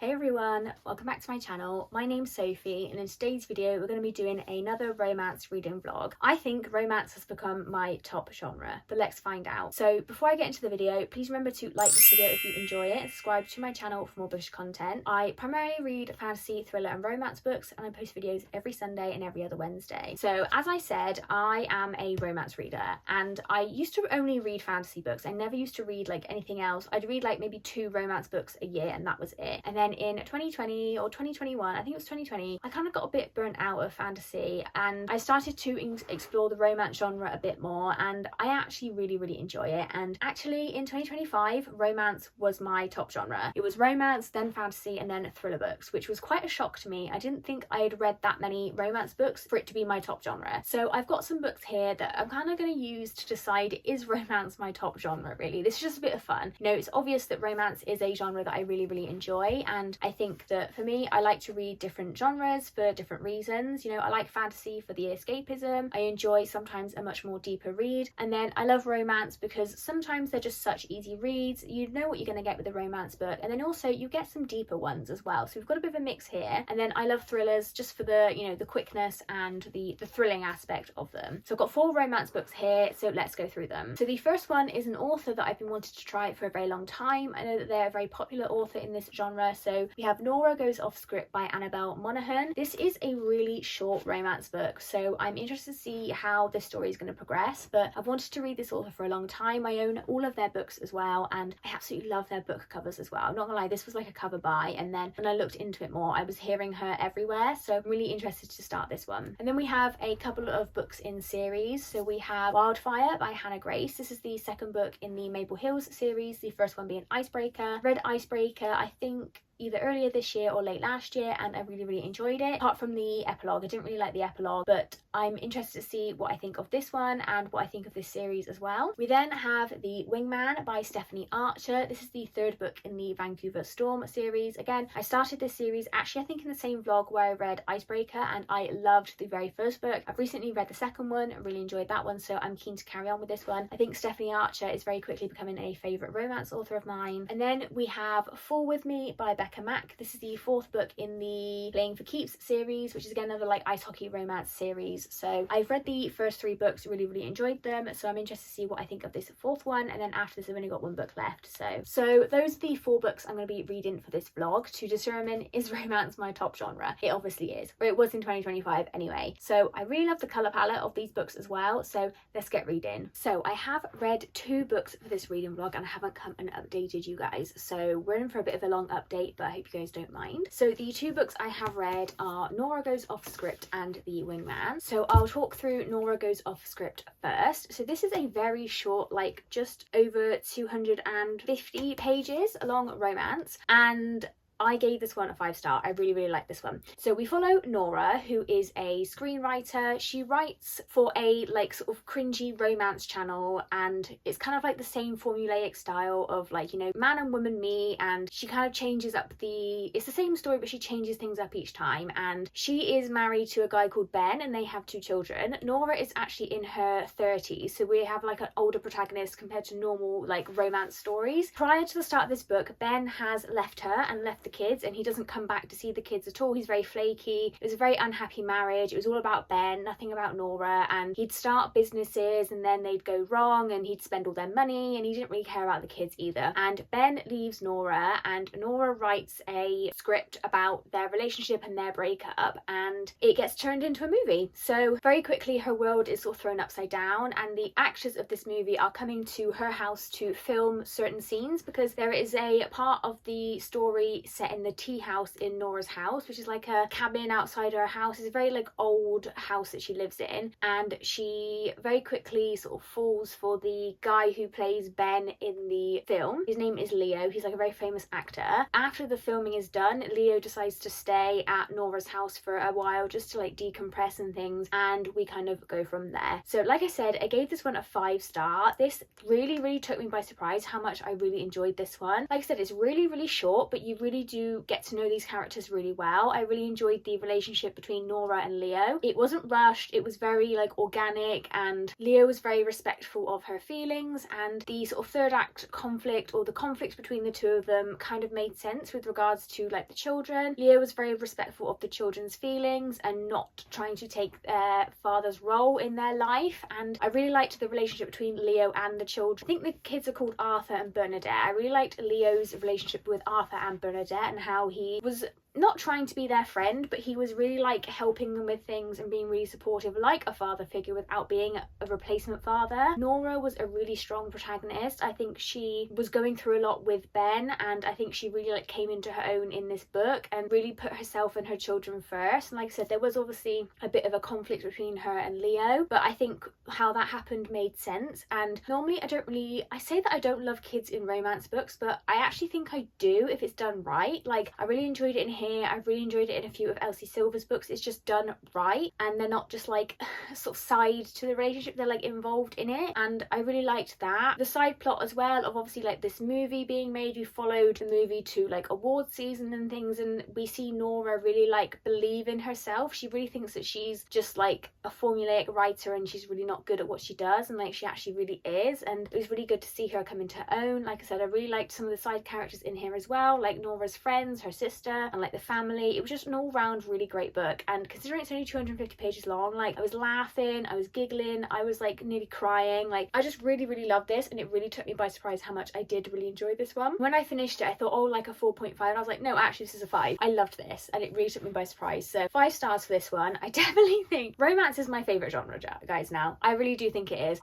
Hey everyone, welcome back to my channel. My name's Sophie and in today's video we're going to be doing another romance reading vlog. I think romance has become my top genre, but let's find out. So before I get into the video, please remember to like this video if you enjoy it and subscribe to my channel for more British content. I primarily read fantasy, thriller and romance books and I post videos every Sunday and every other Wednesday. So as I said, I am a romance reader and I used to only read fantasy books. I never used to read like anything else. I'd read like maybe 2 romance books a year and that was it. And then in 2020 or 2021, I think it was 2020, I kind of got a bit burnt out of fantasy and I started to explore the romance genre a bit more, and I actually really enjoy it. And actually in 2025, romance was my top genre. It was romance, then fantasy, and then thriller books, which was quite a shock to me. I didn't think I had read that many romance books for it to be my top genre. So I've got some books here that I'm kind of going to use to decide, is romance my top genre really? This is just a bit of fun. You know, it's obvious that romance is a genre that I really enjoy, and I think that for me, I like to read different genres for different reasons. You know, I like fantasy for the escapism. I enjoy sometimes a much more deeper read, and then I love romance because sometimes they're just such easy reads. You know what you're going to get with a romance book, and then also you get some deeper ones as well. So we've got a bit of a mix here. And then I love thrillers just for the, you know, the quickness and the thrilling aspect of them. So I've got 4 romance books here, so let's go through them. So the first one is an author that I've been wanting to try for a very long time. I know that they're a very popular author in this genre. So we have Nora Goes Off Script by Annabel Monaghan. This is a really short romance book, so I'm interested to see how this story is going to progress, but I've wanted to read this author for a long time. I own all of their books as well, and I absolutely love their book covers as well. I'm not gonna lie, this was like a cover buy, and then when I looked into it more, I was hearing her everywhere, so I'm really interested to start this one. And then we have a couple of books in series. So we have Wildfire by Hannah Grace. This is the second book in the Maple Hills series, the first one being Icebreaker. Read Icebreaker, I think either earlier this year or late last year, and I really enjoyed it. Apart from the epilogue, I didn't really like the epilogue, but I'm interested to see what I think of this one and what I think of this series as well. We then have the Wingman by Stephanie Archer. This is the 3rd book in the Vancouver Storm series. Again, I started this series actually I think in the same vlog where I read Icebreaker, and I loved the very first book. I've recently read the second one, I really enjoyed that one, so I'm keen to carry on with this one. I think Stephanie Archer is very quickly becoming a favourite romance author of mine. And then we have Fall With Me by Becka. Mack. This is the 4th book in the Playing for Keeps series, which is again another like ice hockey romance series. So I've read the first 3 books, really enjoyed them, so I'm interested to see what I think of this 4th one. And then after this I've only got 1 book left. So those are the 4 books I'm going to be reading for this vlog to determine, is romance my top genre? It obviously is, or it was in 2025 anyway. So I really love the colour palette of these books as well, so let's get reading. So I have read 2 books for this reading vlog and I haven't come and updated you guys, so we're in for a bit of a long update, but I hope you guys don't mind. So the 2 books I have read are Nora Goes Off Script and The Wingman. So I'll talk through Nora Goes Off Script first. So this is a very short, like just over 250 pages long romance, and I gave this one a 5-star. I really like this one. So we follow Nora, who is a screenwriter. She writes for a like sort of cringy romance channel, and it's kind of like the same formulaic style of like, you know, man and woman meet, and she kind of changes up it's the same story but she changes things up each time. And she is married to a guy called Ben and they have 2 children. Nora is actually in her 30s, so we have like an older protagonist compared to normal like romance stories. Prior to the start of this book, Ben has left her and left the kids, and he doesn't come back to see the kids at all. He's very flaky. It was a very unhappy marriage. It was all about Ben, nothing about Nora, and he'd start businesses and then they'd go wrong and he'd spend all their money, and he didn't really care about the kids either. And Ben leaves Nora and Nora writes a script about their relationship and their breakup, and it gets turned into a movie. So very quickly her world is sort of thrown upside down, and the actors of this movie are coming to her house to film certain scenes because there is a part of the story set in the tea house in Nora's house, which is like a cabin outside her house. It's a very like old house that she lives in, and she very quickly sort of falls for the guy who plays Ben in the film. His name is Leo. He's like a very famous actor. After the filming is done, Leo decides to stay at Nora's house for a while just to like decompress and things, and we kind of go from there. So like I said, I gave this one a 5-star. This really took me by surprise how much I really enjoyed this one. Like I said, it's really short, but you really do get to know these characters really well. I really enjoyed the relationship between Nora and Leo. It wasn't rushed, it was very like organic, and Leo was very respectful of her feelings, and the sort of third act conflict, or the conflict between the two of them, kind of made sense with regards to like the children. Leo was very respectful of the children's feelings and not trying to take their father's role in their life, and I really liked the relationship between Leo and the children. I think the kids are called Arthur and Bernadette. I really liked Leo's relationship with Arthur and Bernadette, and how he was not trying to be their friend, but he was really like helping them with things and being really supportive, like a father figure, without being a replacement father. Nora was a really strong protagonist. I think she was going through a lot with Ben, and I think she really like came into her own in this book and really put herself and her children first. And like I said, there was obviously a bit of a conflict between her and Leo, but I think how that happened made sense. And normally I say that I don't love kids in romance books, but I actually think I do if it's done right. Like, I really enjoyed it in here. I really enjoyed it in a few of Elsie Silver's books. It's just done right, and they're not just like sort of side to the relationship, they're like involved in it, and I really liked that. The side plot as well of obviously like this movie being made, we followed the movie to like award season and things, and we see Nora really like believe in herself. She really thinks that she's just like a formulaic writer and she's really not good at what she does, and like she actually really is, and it was really good to see her come into her own. Like I said, I really liked some of the side characters in here as well, like Nora's friends, her sister, and like the family. It was just an all-round really great book, and considering it's only 250 pages long, like I was laughing, I was giggling, I was like nearly crying. Like, I just really loved this, and it really took me by surprise how much I did really enjoy this one. When I finished it, I thought, oh, like a 4.5, and I was like, no, actually this is a 5. I loved this, and it really took me by surprise. So 5 stars for this one. I definitely think romance is my favourite genre, guys, now. I really do think it is.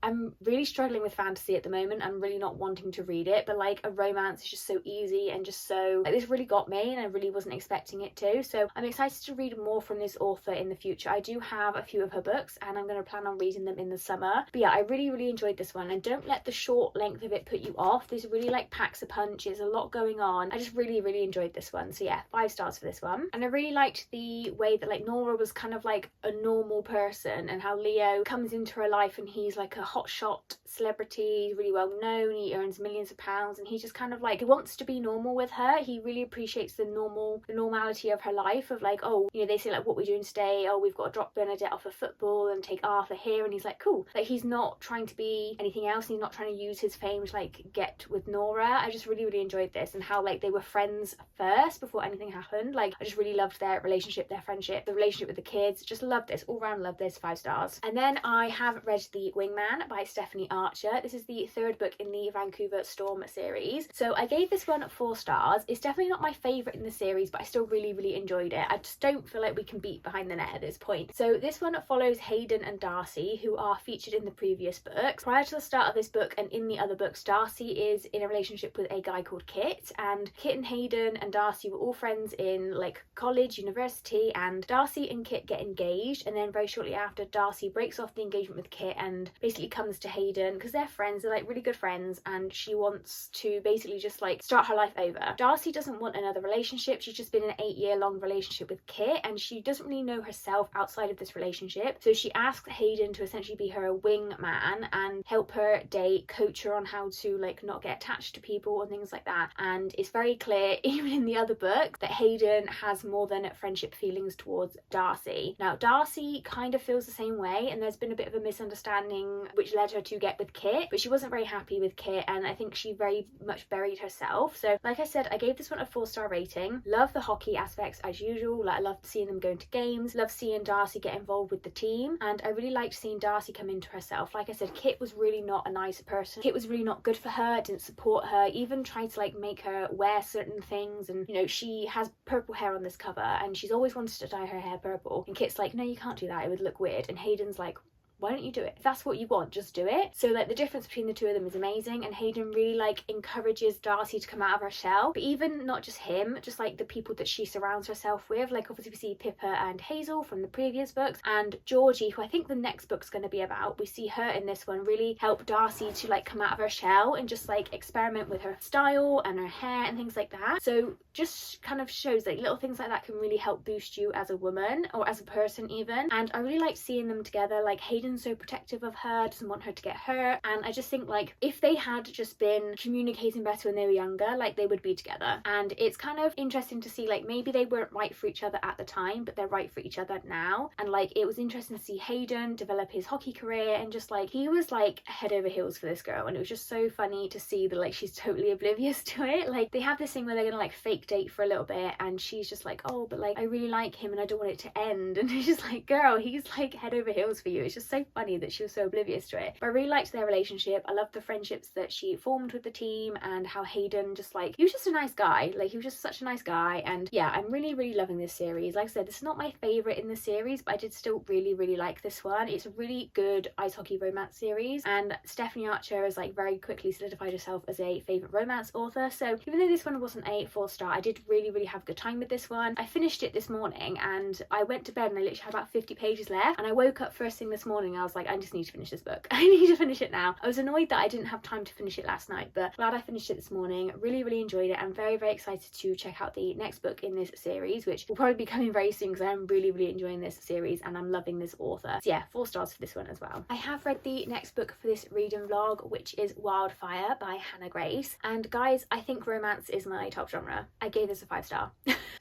I'm really struggling with fantasy at the moment. I'm really not wanting to read it, but like a romance is just so easy, and just so like, this really got me, and I really wasn't expecting it to. So I'm excited to read more from this author in the future. I do have a few of her books, and I'm going to plan on reading them in the summer. But yeah, I really enjoyed this one, and don't let the short length of it put you off. This really like packs a punch. There's a lot going on. I just really enjoyed this one. So yeah, 5 stars for this one. And I really liked the way that like Nora was kind of like a normal person, and how Leo comes into her life and he's like a hotshot celebrity, really well known, he earns millions of pounds, and he just kind of like, he wants to be normal with her. He really appreciates the normality of her life, of like, oh, you know, they say like, what we're doing today, oh, we've got to drop Bernadette off of football and take Arthur here, and he's like, cool. Like, he's not trying to be anything else, and he's not trying to use his fame to like get with Nora. I just really enjoyed this, and how like they were friends first before anything happened. Like, I just really loved their relationship, their friendship, the relationship with the kids. Just loved this, all round loved this. 5 stars. And then I have read The Wingman by Stephanie Archer. This is the 3rd book in the Vancouver Storm series. So I gave this one 4 stars. It's definitely not my favourite in the series, but I still really enjoyed it. I just don't feel like we can beat Behind the Net at this point. So this one follows Hayden and Darcy, who are featured in the previous books. Prior to the start of this book and in the other books, Darcy is in a relationship with a guy called Kit, and Kit and Hayden and Darcy were all friends in like college, university, and Darcy and Kit get engaged, and then very shortly after, Darcy breaks off the engagement with Kit and basically comes to Hayden because they're friends, they're like really good friends, and she wants to basically just like start her life over. Darcy doesn't want another relationship. She's just been in an 8-year-long relationship with Kit, and she doesn't really know herself outside of this relationship. So she asks Hayden to essentially be her wingman and help her date, coach her on how to like not get attached to people and things like that. And it's very clear, even in the other book, that Hayden has more than friendship feelings towards Darcy. Now, Darcy kind of feels the same way, and there's been a bit of a misunderstanding which led her to get with Kit, but she wasn't very happy with Kit, and I think she very much buried herself. So like I said, I gave this one a 4-star rating. Love the hockey aspects as usual. Like, I loved seeing them going to games, love seeing Darcy get involved with the team, and I really liked seeing Darcy come into herself. Like I said, Kit was really not a nice person. Kit was really not good for her, didn't support her, even tried to like make her wear certain things. And you know, she has purple hair on this cover, and she's always wanted to dye her hair purple, and Kit's like, no, you can't do that, it would look weird. And Hayden's like, why don't you do it? If that's what you want, just do it. So like the difference between the two of them is amazing, and Hayden really like encourages Darcy to come out of her shell. But even not just him, just like the people that she surrounds herself with. Like obviously we see Pippa and Hazel from the previous books, and Georgie, who I think the next book's going to be about, we see her in this one really help Darcy to like come out of her shell and just like experiment with her style and her hair and things like that. So just kind of shows like little things like that can really help boost you as a woman or as a person even. And I really like seeing them together. Like Hayden Hayden's so protective of her, doesn't want her to get hurt. And I just think like if they had just been communicating better when they were younger, like they would be together. And it's kind of interesting to see like maybe they weren't right for each other at the time, but they're right for each other now. And like it was interesting to see Hayden develop his hockey career, and just like he was like head over heels for this girl, and it was just so funny to see that like she's totally oblivious to it. Like they have this thing where they're gonna like fake date for a little bit, and she's just like, oh, but like I really like him and I don't want it to end. And it's just like, girl, he's like head over heels for you. It's just so funny that she was so oblivious to it. But I really liked their relationship. I loved the friendships that she formed with the team, and how Hayden just like, he was just a nice guy. Like he was just such a nice guy. And yeah, I'm really loving this series. Like I said, this is not my favorite in the series, but I did still really like this one. It's a really good ice hockey romance series, and Stephanie Archer has like very quickly solidified herself as a favorite romance author. So even though this one wasn't a 4-star, I did really have a good time with this one. I finished it this morning, and I went to bed and I literally had about 50 pages left, and I woke up first thing this morning. I was like, I just need to finish this book. I need to finish it now. I was annoyed that I didn't have time to finish it last night, but glad I finished it this morning. Really enjoyed it. I'm very excited to check out the next book in this series, which will probably be coming very soon, because I am really enjoying this series and I'm loving this author. So yeah, 4 stars for this one as well. I have read the next book for this reading vlog, which is Wildfire by Hannah Grace. And guys, I think romance is my top genre. I gave this a 5-star.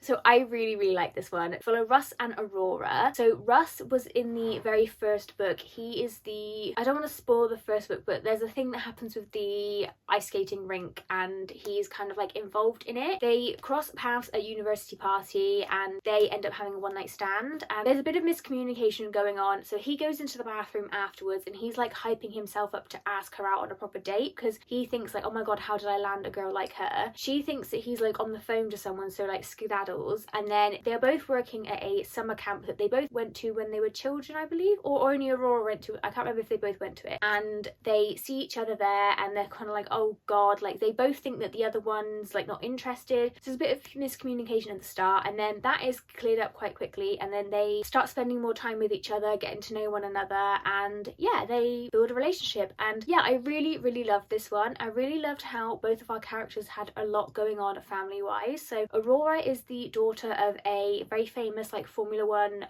So I really like this one. Follow Russ and Aurora. So Russ was in the very first book. He is the, I don't want to spoil the first book, but there's a thing that happens with the ice skating rink and he's kind of like involved in it. They cross paths at university party and they end up having a one-night stand, and there's a bit of miscommunication going on. So he goes into the bathroom afterwards and he's like hyping himself up to ask her out on a proper date, because he thinks like, oh my god, how did I land a girl like her? She thinks that he's like on the phone to someone, so like skedaddles. And then they're both working at a summer camp that they both went to when they were children, I believe, or only Aurora went to. I can't remember if they both went to it. And they see each other there and they're kind of like, oh god, like they both think that the other one's like not interested. So there's a bit of miscommunication at the start, and then that is cleared up quite quickly, and then they start spending more time with each other, getting to know one another, and yeah, they build a relationship. And yeah, I really loved this one. I really loved how both of our characters had a lot going on family wise. So Aurora is the daughter of a very famous like Formula One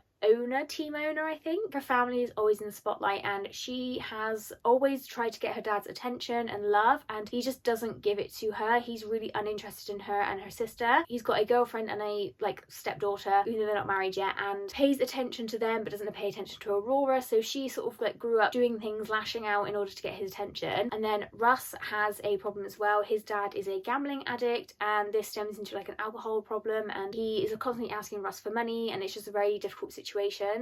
team owner, I think. Her family is always in the spotlight, and she has always tried to get her dad's attention and love, and he just doesn't give it to her. He's really uninterested in her and her sister. He's got a girlfriend and a like stepdaughter, even though they're not married yet, and pays attention to them but doesn't pay attention to Aurora. So she sort of like grew up doing things, lashing out in order to get his attention. And then Russ has a problem as well. His dad is a gambling addict, and this stems into like an alcohol problem, and he is constantly asking Russ for money, and it's just a very difficult situation.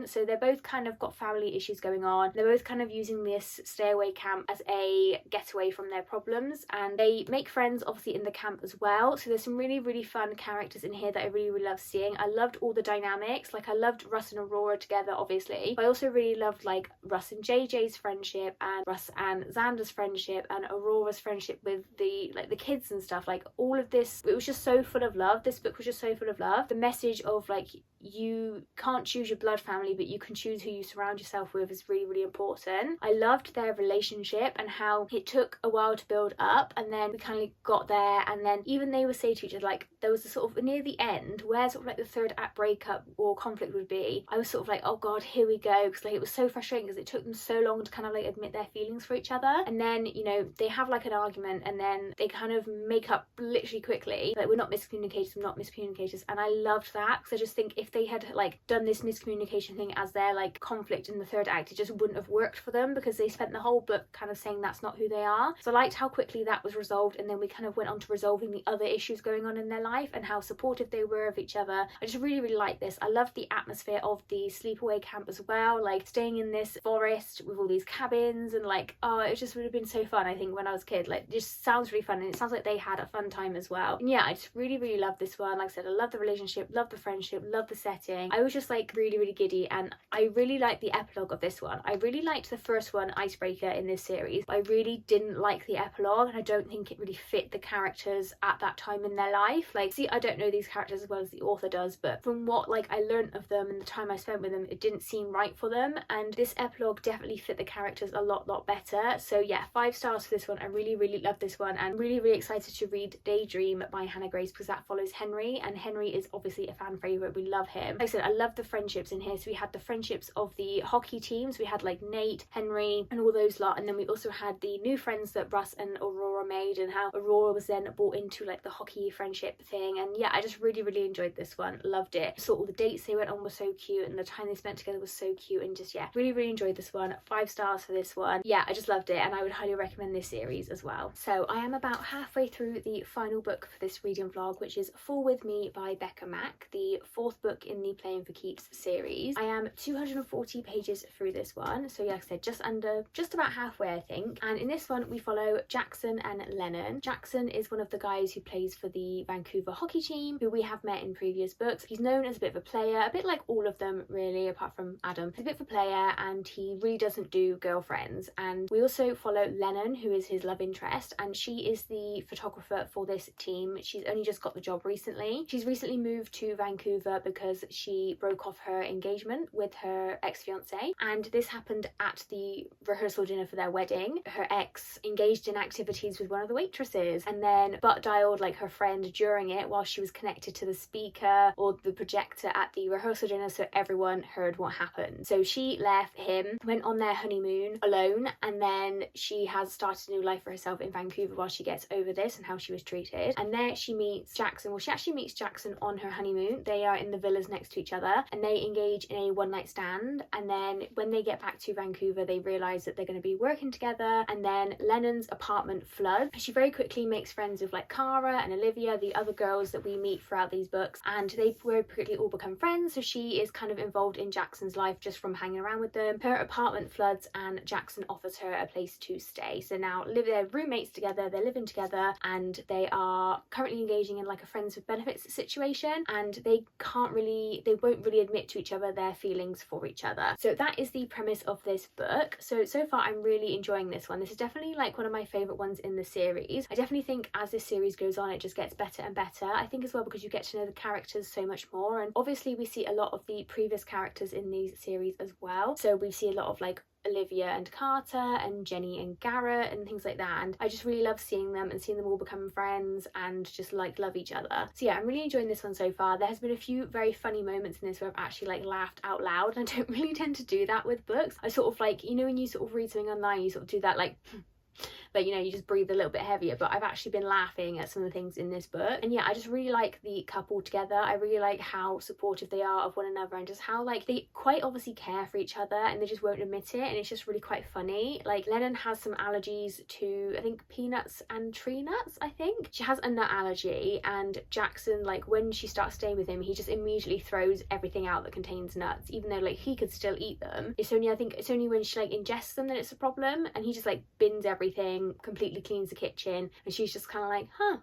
So they're both kind of got family issues going on. They're both kind of using this stay away camp as a getaway from their problems, and they make friends obviously in the camp as well. So there's some really fun characters in here that I really love seeing. I loved all the dynamics. Like I loved Russ and Aurora together obviously, but I also really loved like Russ and JJ's friendship, and Russ and Xander's friendship, and Aurora's friendship with the like the kids and stuff. Like all of this, it was just so full of love. This book was just so full of love. The message of like, you can't choose your blood family, but you can choose who you surround yourself with is really important. I loved their relationship and how it took a while to build up, and then we kind of got there, and then even they would say to each other, like there was a sort of near the end where sort of like the third act breakup or conflict would be, I was sort of like, oh god, here we go, because like it was so frustrating because it took them so long to kind of like admit their feelings for each other. And then, you know, they have like an argument and then they kind of make up literally quickly, like we're not miscommunicators, and I loved that, because I just think if they had like done this miscommunication thing as their like conflict in the third act, it just wouldn't have worked for them, because they spent the whole book kind of saying that's not who they are. So I liked how quickly that was resolved, and then we kind of went on to resolving the other issues going on in their life and how supportive they were of each other. I just really liked this. I loved the atmosphere of the sleepaway camp as well, like staying in this forest with all these cabins, and like, oh, it just would have been so fun. I think when I was a kid, like it just sounds really fun, and it sounds like they had a fun time as well. And yeah, I just really loved this one. Like I said, I love the relationship, love the friendship, love the setting. I was just like really giddy, and I really liked the epilogue of this one. I really liked the first one, Icebreaker, in this series, but I really didn't like the epilogue, and I don't think it really fit the characters at that time in their life. Like, see, I don't know these characters as well as the author does, but from what like I learned of them and the time I spent with them, it didn't seem right for them, and this epilogue definitely fit the characters a lot better. So yeah, 5 stars for this one. I really love this one, and really excited to read Daydream by Hannah Grace, because that follows Henry, and Henry is obviously a fan favourite. We love him. Like I said, I love the friendship friendships in here. So we had the friendships of the hockey teams. We had like Nate, Henry and all those lot, and then we also had the new friends that Russ and Aurora made, and how Aurora was then brought into like the hockey friendship thing. And yeah, I just really enjoyed this one, loved it. So all the dates they went on were so cute, and the time they spent together was so cute, and just yeah, really enjoyed this one. 5 stars for this one. Yeah, I just loved it, and I would highly recommend this series as well. So I am about halfway through the final book for this reading vlog, which is Fall With Me by Becca Mack, the 4th book in the Playing for Keeps series. I am 240 pages through this one, so yeah, like I said, just about halfway I think. And in this one we follow Jackson and Lennon. Jackson is one of the guys who plays for the Vancouver hockey team, who we have met in previous books. He's known as a bit of a player, a bit like all of them really, apart from Adam. He's a bit of a player, and he really doesn't do girlfriends. And we also follow Lennon, who is his love interest, and she is the photographer for this team. She's only just got the job recently. She's recently moved to Vancouver because she broke off her engagement with her ex-fiance, and this happened at the rehearsal dinner for their wedding. Her ex engaged in activities with one of the waitresses, and then butt dialed like her friend during it while she was connected to the speaker or the projector at the rehearsal dinner, so everyone heard what happened. So she left him, went on their honeymoon alone, and then she has started a new life for herself in Vancouver while she gets over this and how she was treated. And there she meets Jackson. Well, she actually meets Jackson on her honeymoon. They are in the villas next to each other, and they engage in a one-night stand. And then when they get back to Vancouver, they realise that they're going to be working together. And then Lennon's apartment floods. She very quickly makes friends with like Cara and Olivia, the other girls that we meet throughout these books, and they very quickly all become friends. So she is kind of involved in Jackson's life just from hanging around with them. Her apartment floods, and Jackson offers her a place to stay. So now they're roommates together, they're living together, and they are currently engaging in like a friends with benefits situation, and they won't really admit to each other their feelings for each other. So that is the premise of this book. So far I'm really enjoying this one. This is definitely like one of my favourite ones in the series. I definitely think as this series goes on it just gets better and better. I think as well because you get to know the characters so much more, and obviously we see a lot of the previous characters in these series as well. So we see a lot of like Olivia and Carter and Jenny and Garrett and things like that, and I just really love seeing them and seeing them all become friends and just like love each other. So yeah, I'm really enjoying this one so far. There has been a few very funny moments in this where I've actually like laughed out loud, and I don't really tend to do that with books. I sort of like, you know when you sort of read something online you sort of do that like you know, you just breathe a little bit heavier, but I've actually been laughing at some of the things in this book. And yeah, I just really like the couple together. I really like how supportive they are of one another, and just how like they quite obviously care for each other and they just won't admit it, and it's just really quite funny. Like Lennon has some allergies to I think peanuts and tree nuts. I think she has a nut allergy, and Jackson, like when she starts staying with him, he just immediately throws everything out that contains nuts, even though like he could still eat them. I think it's only when she like ingests them that it's a problem, and he just like bins everything, completely cleans the kitchen, and she's just kind of like, huh,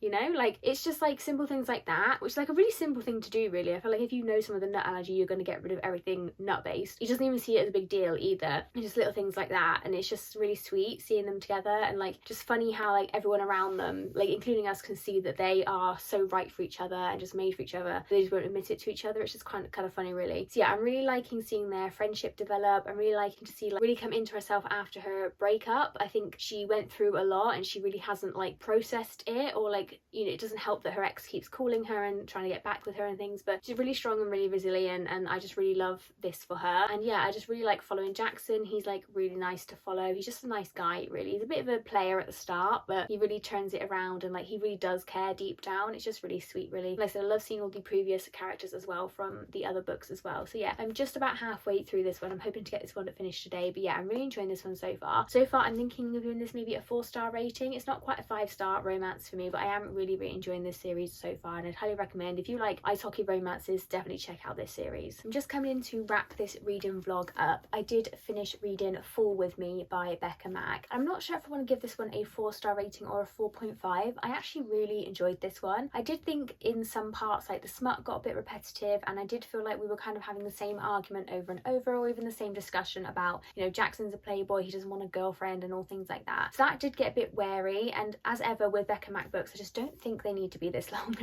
you know, like it's just like simple things like that, which is like a really simple thing to do really. I feel like if you know some of the nut allergy, you're going to get rid of everything nut based. He doesn't even see it as a big deal either. It's just little things like that, and it's just really sweet seeing them together, and like just funny how like everyone around them, like including us, can see that they are so right for each other and just made for each other. They just won't admit it to each other. It's just kind of funny really. So yeah, I'm really liking seeing their friendship develop. I'm really liking to see like really come into herself after her breakup. I think she went through a lot and she really hasn't like processed it, or like, you know, it doesn't help that her ex keeps calling her and trying to get back with her and things, but she's really strong and really resilient, and I just really love this for her. And yeah, I just really like following Jackson. He's like really nice to follow. He's just a nice guy really. He's a bit of a player at the start, but he really turns it around, and like he really does care deep down. It's just really sweet really. Like I said, I love seeing all the previous characters as well from the other books as well. So yeah, I'm just about halfway through this one. I'm hoping to get this one finished today, but yeah, I'm really enjoying this one so far. I'm thinking of giving this maybe a 4-star rating. It's not quite a 5-star romance for me, but I am really enjoying this series so far, and I'd highly recommend, if you like ice hockey romances, definitely check out this series. I'm just coming in to wrap this reading vlog up. I did finish reading Fall With Me by Becca Mack. I'm not sure if I want to give this one a 4-star rating or a 4.5. I actually really enjoyed this one. I did think in some parts like the smut got a bit repetitive, and I did feel like we were kind of having the same argument over and over, or even the same discussion about, you know, Jackson's a playboy, he doesn't want a girlfriend and all things like that. So that did get a bit wary, and as ever with Becca Mack books, I just don't think they need to be this long.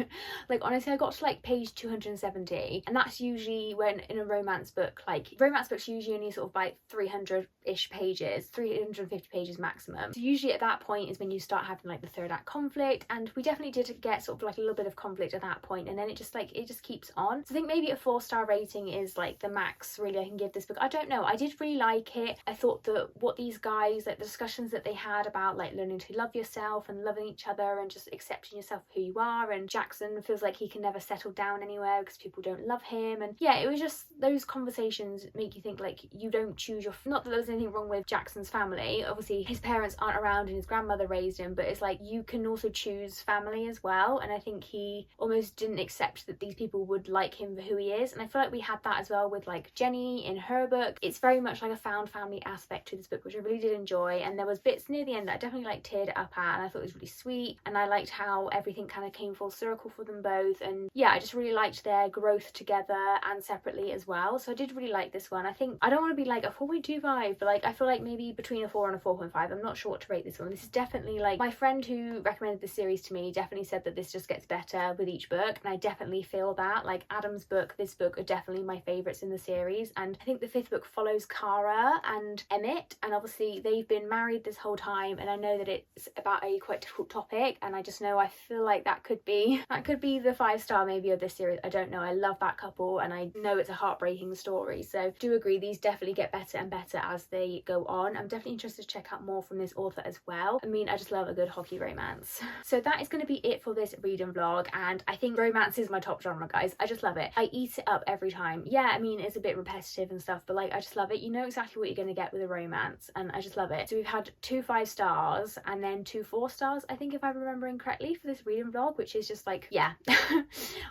Like honestly, I got to like page 270, and that's usually when in a romance book, like romance books usually only sort of like 300 300-ish pages, 350 pages maximum. So usually at that point is when you start having like the third act conflict, and we definitely did get sort of like a little bit of conflict at that point, and then it just keeps on. So I think maybe a 4-star rating is like the max really I can give this book. I don't know, I did really like it. I thought that what these guys, like the discussions that they had about like learning to love yourself and loving each other and just accepting yourself for who you are, and Jackson feels like he can never settle down anywhere because people don't love him, and yeah, it was just those conversations make you think like you don't choose your, not that there's anything wrong with Jackson's family, obviously his parents aren't around and his grandmother raised him, but it's like you can also choose family as well, and I think he almost didn't accept that these people would like him for who he is, and I feel like we had that as well with like Jenny in her book. It's very much like a found family aspect to this book, which I really did enjoy, and there was bits near the end that I definitely like teared up at, and I thought it was really sweet, and I liked how everything kind of came full circle for them both, and yeah, I just really liked their growth together and separately as well. So I did really like this one. I think I don't want to be like a 4.25, but like I feel like maybe between a 4 and a 4.5. I'm not sure what to rate this one. This is definitely like, my friend who recommended this series to me definitely said that this just gets better with each book, and I definitely feel that. Like Adam's book, this book are definitely my favourites in the series, and I think the 5th book follows Cara and Emmett, and obviously they've been married this whole time, and I know that it's about a quite difficult topic, and I just know I feel like that could be the 5-star maybe of this series. I don't know, I love that couple and I know it's a heartbreaking story, so do agree these definitely get better and better as they go on. I'm definitely interested to check out more from this author as well. I mean, I just love a good hockey romance. So that is going to be it for this reading vlog, and I think romance is my top genre, guys. I just love it. I eat it up every time. Yeah, I mean, it's a bit repetitive and stuff, but like I just love it. You know exactly what you're going to get with a romance, and I just love it. So we've had 2 5-stars and then 2 4-stars, I think, if I'm remembering correctly, for this reading vlog, which is just like, yeah.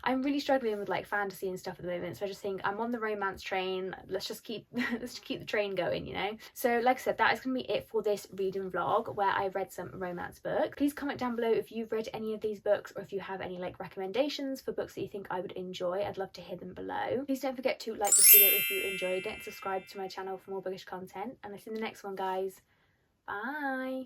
I'm really struggling with like fantasy and stuff at the moment, so I just think I'm on the romance train. Let's just keep the train going, you know. So like I said, that is gonna be it for this reading vlog where I read some romance books. Please comment down below if you've read any of these books, or if you have any like recommendations for books that you think I would enjoy. I'd love to hear them below. Please don't forget to like this video if you enjoyed it, and subscribe to my channel for more bookish content, and I'll see you in the next one, guys. Bye.